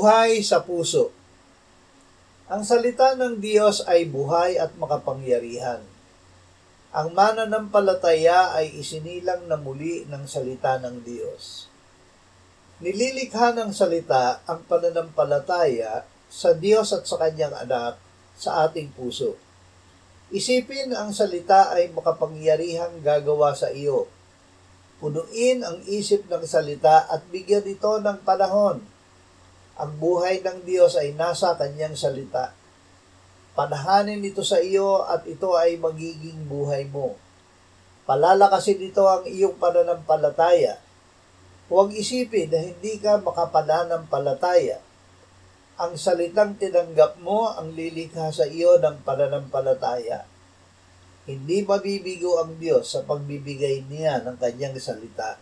Buhay sa puso. Ang salita ng Diyos ay buhay at makapangyarihan. Ang mananampalataya ay isinilang na muli ng salita ng Diyos. Nililikha ng salita ang pananampalataya sa Diyos at sa Kanyang anak sa ating puso. Isipin ang salita ay makapangyarihang gagawa sa iyo. Punuin ang isip ng salita at bigyan ito ng panahon. Ang buhay ng Diyos ay nasa Kanyang salita. Panahanin ito sa iyo at ito ay magiging buhay mo. Palalakasin ito ang iyong pananampalataya. Huwag isipin na hindi ka makapananampalataya. Ang salitang tinanggap mo ang lilikha sa iyo ng pananampalataya. Hindi mabibigo ang Diyos sa pagbibigay niya ng Kanyang salita.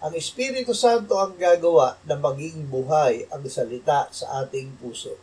Ang Espiritu Santo ang gagawa na maging buhay ang salita sa ating puso.